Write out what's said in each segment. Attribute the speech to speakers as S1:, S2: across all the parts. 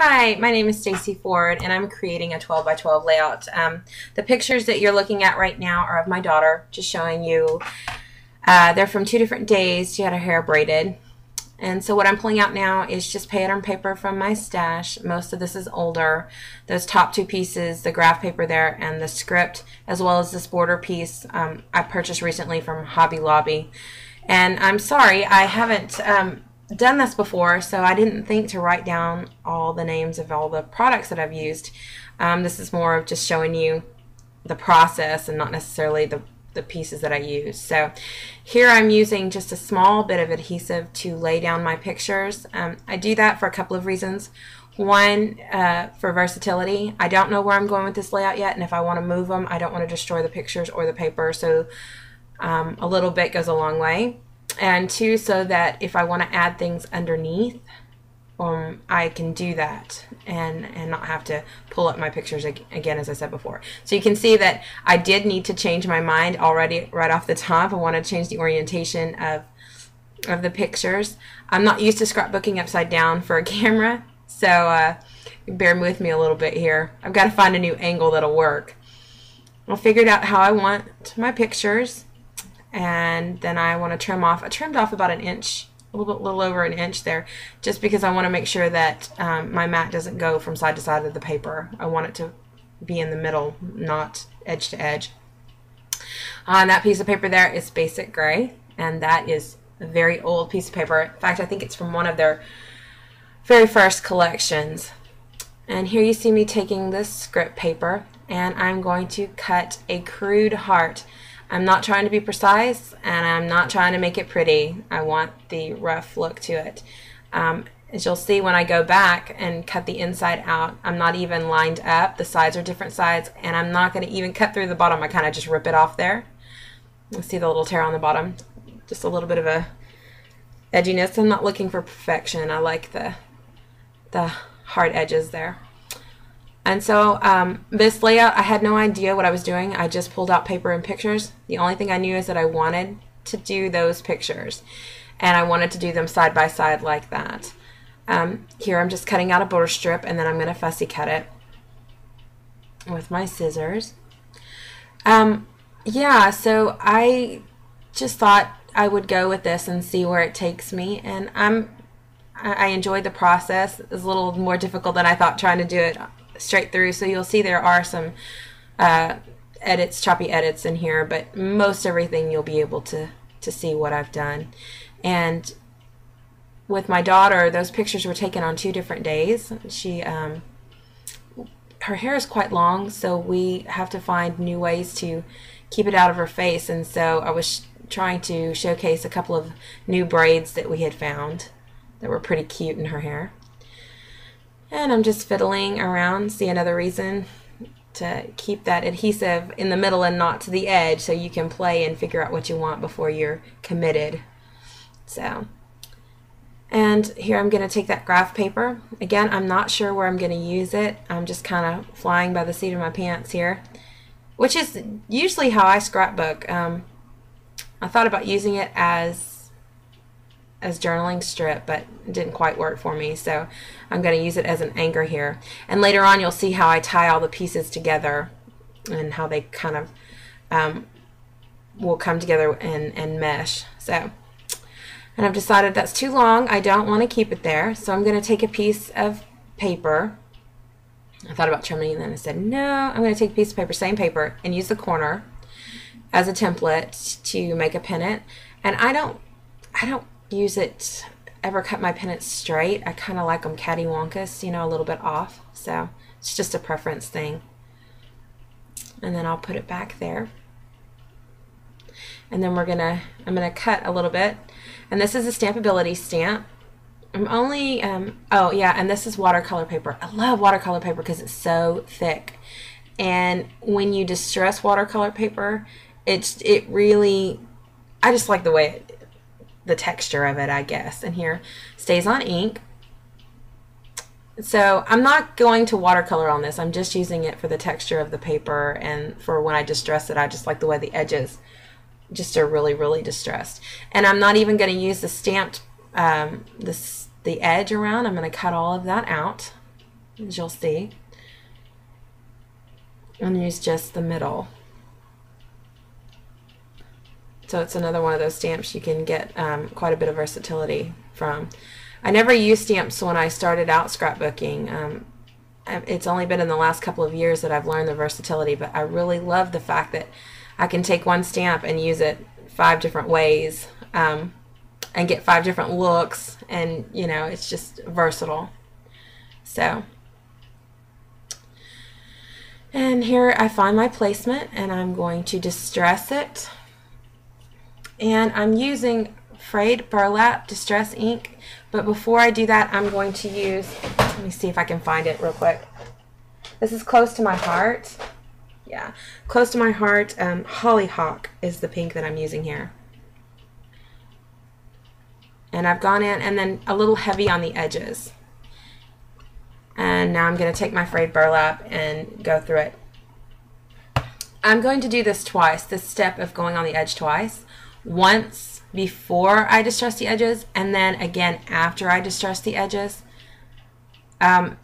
S1: Hi, my name is Stacy Ford, and I'm creating a 12 by 12 layout. The pictures that you're looking at right now are of my daughter, just showing you. They're from 2 different days. She had her hair braided. And so what I'm pulling out now is just pattern paper from my stash. Most of this is older. Those top 2 pieces, the graph paper there and the script, as well as this border piece, I purchased recently from Hobby Lobby. And I'm sorry, I haven't done this before, so I didn't think to write down all the names of all the products that I've used. This is more of just showing you the process and not necessarily the pieces that I use. So here I'm using just a small bit of adhesive to lay down my pictures. I do that for a couple of reasons. One, for versatility. I don't know where I'm going with this layout yet, and if I want to move them, I don't want to destroy the pictures or the paper, so a little bit goes a long way. And 2, so that if I want to add things underneath, I can do that and not have to pull up my pictures again, as I said before. So you can see that I did need to change my mind already right off the top. I want to change the orientation of the pictures. I'm not used to scrapbooking upside down for a camera, so bear with me a little bit here. I've got to find a new angle that'll work. I figured out how I want my pictures, and then I want to trim off. I trimmed off about an inch, a little over an inch there, just because I want to make sure that my mat doesn't go from side to side of the paper. I want it to be in the middle, not edge to edge. On that piece of paper there is basic gray, and that is a very old piece of paper. In fact, I think it's from one of their very first collections. And here you see me taking this script paper, and I'm going to cut a crude heart. I'm not trying to be precise, and I'm not trying to make it pretty. I want the rough look to it. As you'll see when I go back and cut the inside out, I'm not even lined up. The sides are different sides, and I'm not going to even cut through the bottom. I kind of just rip it off there. You'll see the little tear on the bottom. Just a little bit of a edginess. I'm not looking for perfection. I like the hard edges there. And so this layout, I had no idea what I was doing. I just pulled out paper and pictures. The only thing I knew is that I wanted to do those pictures, and I wanted to do them side by side like that. Here I'm just cutting out a border strip, and then I'm going to fussy cut it with my scissors. Yeah, so I just thought I would go with this and see where it takes me, and I enjoyed the process. It was a little more difficult than I thought trying to do it straight through, so you'll see there are some choppy edits in here, but most everything you'll be able to see what I've done. And with my daughter, those pictures were taken on 2 different days. Her hair is quite long, so we have to find new ways to keep it out of her face, and so I was trying to showcase a couple of new braids that we had found that were pretty cute in her hair. And I'm just fiddling around. See, another reason to keep that adhesive in the middle and not to the edge, so you can play and figure out what you want before you're committed. So, and here I'm going to take that graph paper. Again, I'm not sure where I'm going to use it. I'm just kind of flying by the seat of my pants here, which is usually how I scrapbook. I thought about using it as journaling strip, but it didn't quite work for me, so I'm going to use it as an anchor here. And later on you'll see how I tie all the pieces together and how they kind of will come together and mesh. So, and I've decided that's too long. I don't want to keep it there, so I'm going to take a piece of paper. I thought about trimming, and then I said no, I'm going to take a piece of paper, same paper, and use the corner as a template to make a pennant. And I don't ever cut my pennants straight. I kind of like them cattywampus, you know, a little bit off. So it's just a preference thing. And then I'll put it back there. And then I'm gonna cut a little bit. And this is a Stampability stamp. I'm only oh yeah, and this is watercolor paper. I love watercolor paper because it's so thick. And when you distress watercolor paper, it really, I just like the way the texture of it, I guess. And here, stays on ink. So I'm not going to watercolor on this. I'm just using it for the texture of the paper, and for when I distress it, I just like the way the edges just are really, really distressed. And I'm not even going to use the stamped the edge around. I'm going to cut all of that out. as you'll see, and use just the middle. So it's another one of those stamps you can get quite a bit of versatility from. I never used stamps when I started out scrapbooking. It's only been in the last couple of years that I've learned the versatility, but I really love the fact that I can take one stamp and use it 5 different ways and get 5 different looks, and you know, it's just versatile. So, and here I find my placement, and I'm going to distress it. And I'm using frayed burlap distress ink, but before I do that, I'm going to use, let me see if I can find it real quick. This is close to my heart. Yeah, close to my heart. Hollyhock is the pink that I'm using here. And I've gone in, and then a little heavy on the edges. And now I'm going to take my frayed burlap and go through it. I'm going to do this twice, this step of going on the edge twice. Once before I distress the edges, and then again after I distress the edges. I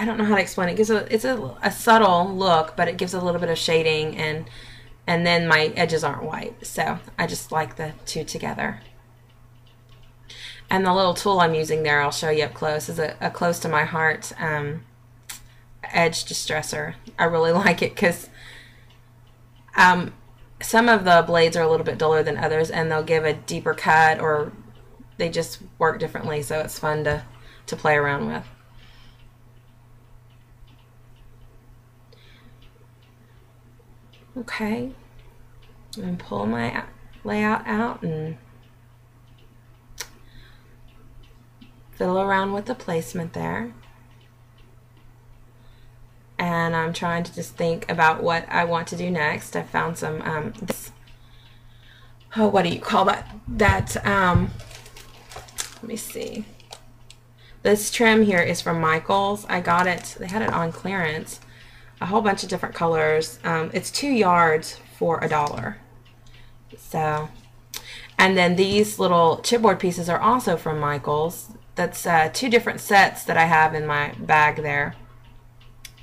S1: don't know how to explain it. It's a subtle look, but it gives a little bit of shading, and then my edges aren't white. So I just like the two together. And the little tool I'm using there, I'll show you up close, is a close to my heart edge distresser. I really like it because some of the blades are a little bit duller than others, and they'll give a deeper cut, or they just work differently, so it's fun to play around with. Okay, and pull my layout out and fiddle around with the placement there. And I'm trying to just think about what I want to do next. I found some, what do you call that? Let me see. This trim here is from Michaels. I got it, they had it on clearance. A whole bunch of different colors. It's 2 yards for $1. So, and then these little chipboard pieces are also from Michaels. That's 2 different sets that I have in my bag there.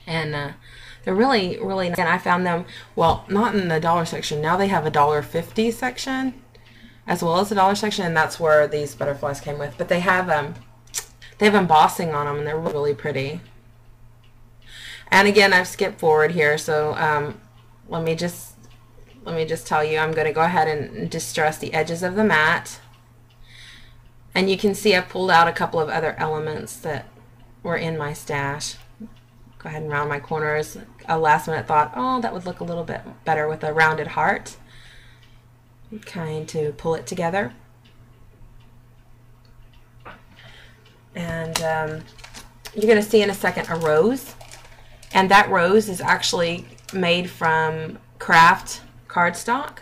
S1: And they're really, really nice. And I found them, well, not in the dollar section. Now they have a $1.50 section as well as the dollar section, and that's where these butterflies came with. But they have embossing on them, and they're really pretty. And again, I've skipped forward here, so let me just tell you, I'm going to go ahead and distress the edges of the mat. And you can see I pulled out a couple of other elements that were in my stash. Go ahead and round my corners. A last minute thought, oh, that would look a little bit better with a rounded heart. I'm trying to pull it together. And you're going to see in a second a rose. And that rose is actually made from craft cardstock.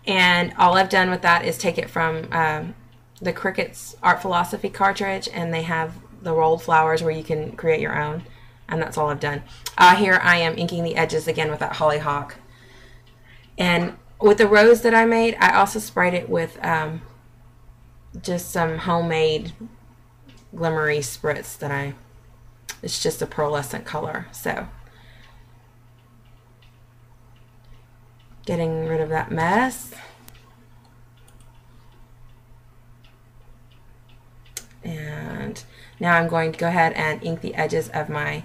S1: And all I've done with that is take it from the Cricut's Art Philosophy cartridge, and they have the rolled flowers where you can create your own. And that's all I've done. Here I am inking the edges again with that hollyhock. And with the rose that I made, I also sprayed it with just some homemade glimmery spritz that it's just a pearlescent color. So, getting rid of that mess. And now I'm going to go ahead and ink the edges of my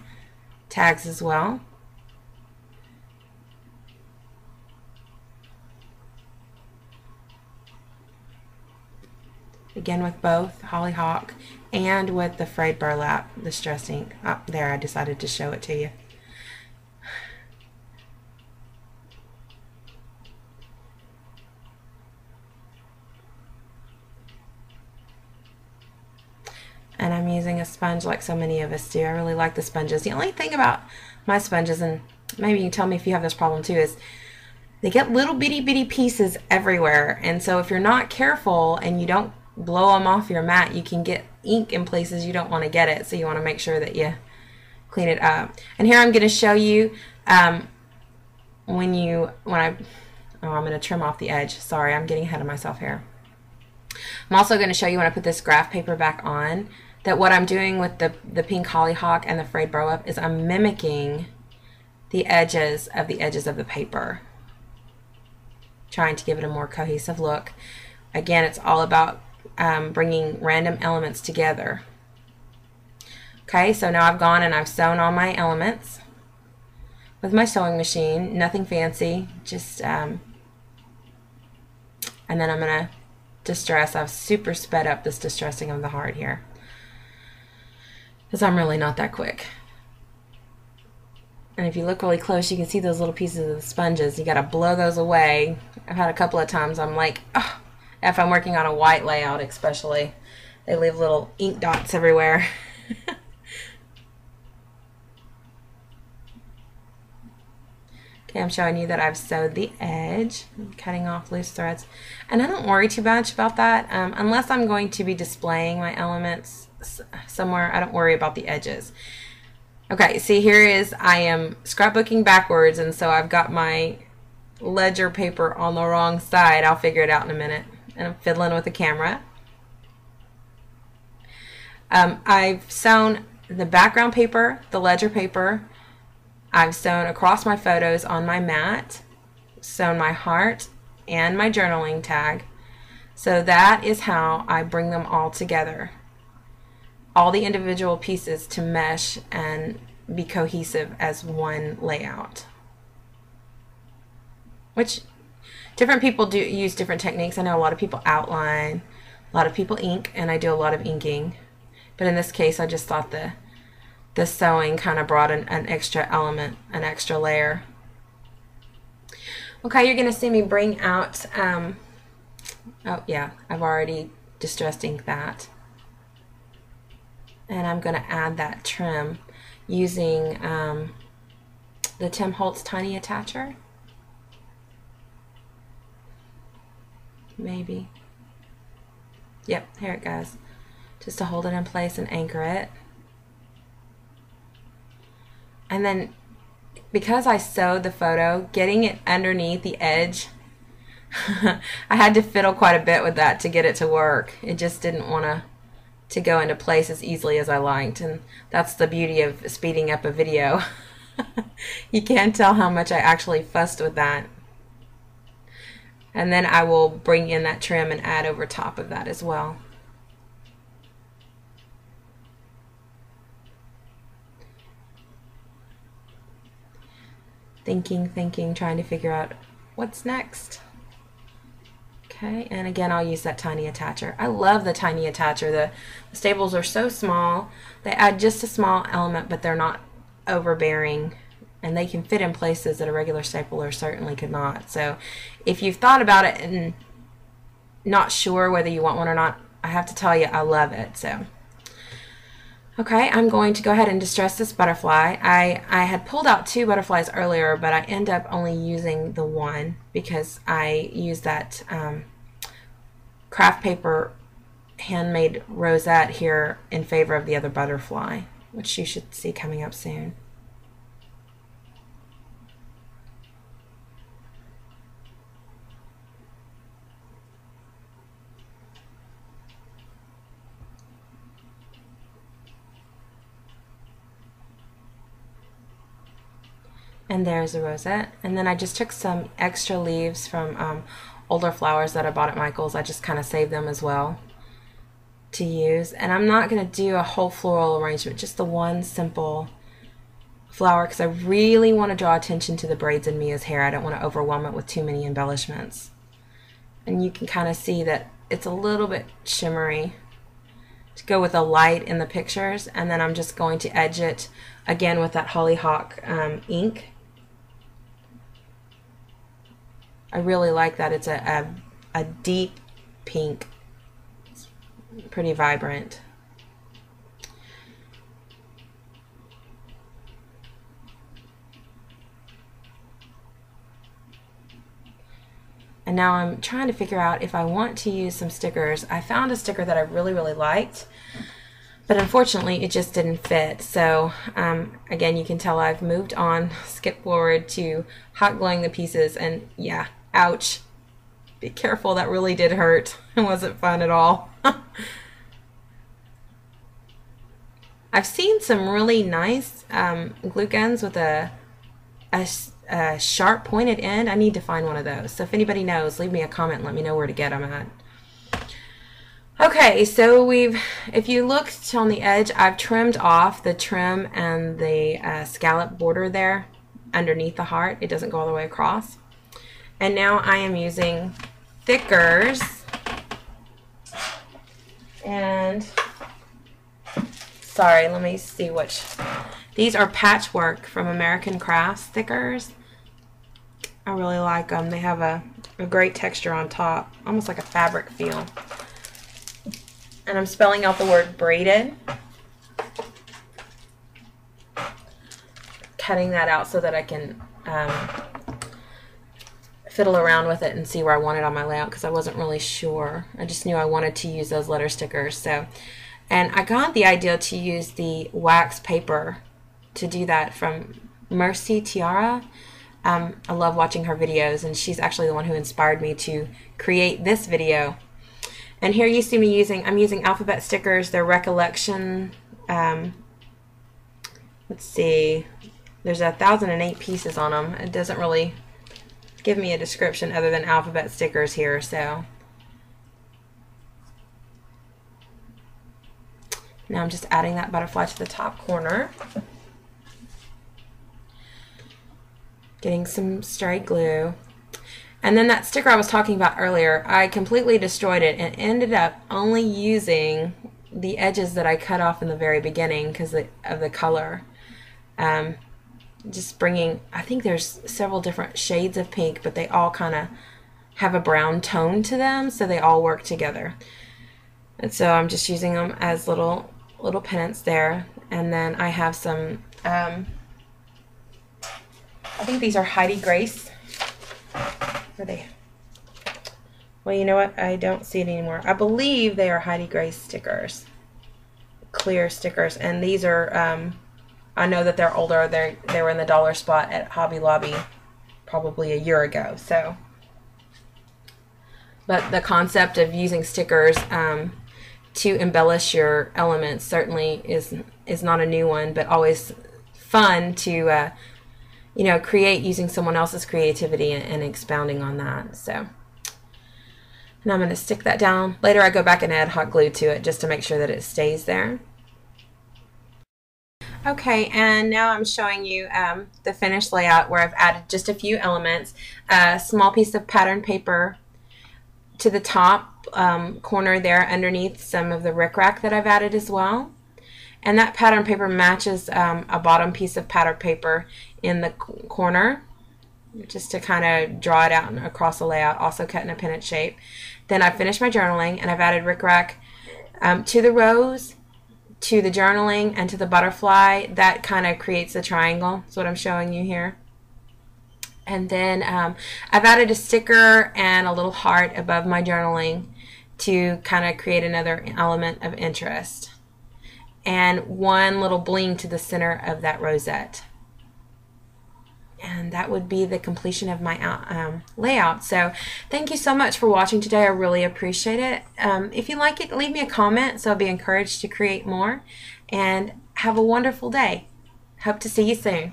S1: tags as well. Again with both hollyhock and with the frayed burlap, the distress ink. Up there, I decided to show it to you. And I'm using a sponge like so many of us do. I really like the sponges. The only thing about my sponges, and maybe you can tell me if you have this problem too, is they get little bitty pieces everywhere. And so if you're not careful and you don't blow them off your mat, you can get ink in places you don't want to get it. So you want to make sure that you clean it up. And here I'm going to show you I'm going to trim off the edge. Sorry, I'm getting ahead of myself here. I'm also going to show you when I put this graph paper back on that what I'm doing with the pink hollyhock and the frayed burl up is I'm mimicking the edges of the paper, trying to give it a more cohesive look. Again, it's all about bringing random elements together. Okay, so now I've gone and I've sewn all my elements with my sewing machine, nothing fancy, just and then I'm gonna distress. I've super sped up this distressing of the heart here because I'm really not that quick. And if you look really close, you can see those little pieces of the sponges. You got to blow those away. I've had a couple of times I'm like, oh, if I'm working on a white layout especially, they leave little ink dots everywhere. Okay, I'm showing you that I've sewed the edge, cutting off loose threads. And I don't worry too much about that. Unless I'm going to be displaying my elements somewhere, I don't worry about the edges. Okay, see here is, I am scrapbooking backwards, and so I've got my ledger paper on the wrong side. I'll figure it out in a minute. And I'm fiddling with the camera. I've sewn the background paper, the ledger paper. I've sewn across my photos on my mat, sewn my heart and my journaling tag. So that is how I bring them all together. All the individual pieces to mesh and be cohesive as one layout. Which different people do use different techniques. I know a lot of people outline, a lot of people ink, and I do a lot of inking. But in this case, I just thought the sewing kind of brought an extra element, an extra layer. Okay, you're going to see me bring out, oh yeah, I've already distressed inked that. And I'm going to add that trim using the Tim Holtz Tiny Attacher. Maybe. Yep, here it goes. Just to hold it in place and anchor it. And then, because I sewed the photo, getting it underneath the edge, I had to fiddle quite a bit with that to get it to work. It just didn't want to go into place as easily as I liked, and that's the beauty of speeding up a video. You can't tell how much I actually fussed with that. And then I will bring in that trim and add over top of that as well. Thinking, trying to figure out what's next. Okay, and again, I'll use that tiny attacher. I love the tiny attacher. The staples are so small. They add just a small element, but they're not overbearing, and they can fit in places that a regular stapler certainly could not. So if you've thought about it and not sure whether you want one or not, I have to tell you, I love it. So okay, I'm going to go ahead and distress this butterfly. I had pulled out 2 butterflies earlier, but I end up only using the one because I used that craft paper handmade rosette here in favor of the other butterfly, which you should see coming up soon. And there's a rosette. And then I just took some extra leaves from older flowers that I bought at Michael's. I just kind of saved them as well to use. And I'm not going to do a whole floral arrangement, just the one simple flower, because I really want to draw attention to the braids in Mia's hair. I don't want to overwhelm it with too many embellishments. And you can kind of see that it's a little bit shimmery to go with the light in the pictures. And then I'm just going to edge it again with that hollyhock ink. I really like that. It's a deep pink. It's pretty vibrant. And now I'm trying to figure out if I want to use some stickers. I found a sticker that I really liked, but unfortunately it just didn't fit. So again, you can tell I've moved on, skipped forward to hot gluing the pieces, and yeah, ouch. Be careful, that really did hurt. It wasn't fun at all. I've seen some really nice glue guns with a sharp pointed end. I need to find one of those. So if anybody knows, leave me a comment and let me know where to get them at. Okay, so if you looked on the edge, I've trimmed off the trim and the scallop border there underneath the heart. It doesn't go all the way across. And now I am using thickers, and sorry, let me see which. These are Patchwork from American Crafts thickers. I really like them. They have a great texture on top, almost like a fabric feel. And I'm spelling out the word braided. Cutting that out so that I can fiddle around with it and see where I want it on my layout, because I wasn't really sure. I just knew I wanted to use those letter stickers. So, and I got the idea to use the wax paper to do that from Mercy Tiara. I love watching her videos, and she's actually the one who inspired me to create this video. And here you see me I'm using alphabet stickers. They're Recollection. Let's see. There's 1,008 pieces on them. It doesn't really give me a description other than alphabet stickers here. So now I'm just adding that butterfly to the top corner. Getting some stray glue. And then that sticker I was talking about earlier, I completely destroyed it and ended up only using the edges that I cut off in the very beginning because of the color. Just bringing, I think there's several different shades of pink, but they all kind of have a brown tone to them, so they all work together. And so I'm just using them as little pennants there. And then I have some, I think these are Heidi Grace. Are they? Well, you know what? I don't see it anymore. I believe they are Heidi Grace stickers. Clear stickers. And these are, I know that they're older. They were in the dollar spot at Hobby Lobby probably a year ago. So, but the concept of using stickers to embellish your elements certainly is not a new one, but always fun to you know, create using someone else's creativity and expounding on that. So, and I'm going to stick that down. Later I go back and add hot glue to it just to make sure that it stays there. Okay, and now I'm showing you the finished layout where I've added just a few elements. A small piece of pattern paper to the top corner there underneath some of the rickrack that I've added as well. And that pattern paper matches a bottom piece of pattern paper in the corner, just to kind of draw it out and across the layout, also cut in a pennant shape. Then I finished my journaling, and I've added rickrack to the rose, to the journaling, and to the butterfly. That kind of creates the triangle. That's what I'm showing you here. And then I've added a sticker and a little heart above my journaling to kind of create another element of interest. And one little bling to the center of that rosette. And that would be the completion of my layout. So thank you so much for watching today. I really appreciate it. If you like it, leave me a comment so I'll be encouraged to create more. And have a wonderful day. Hope to see you soon.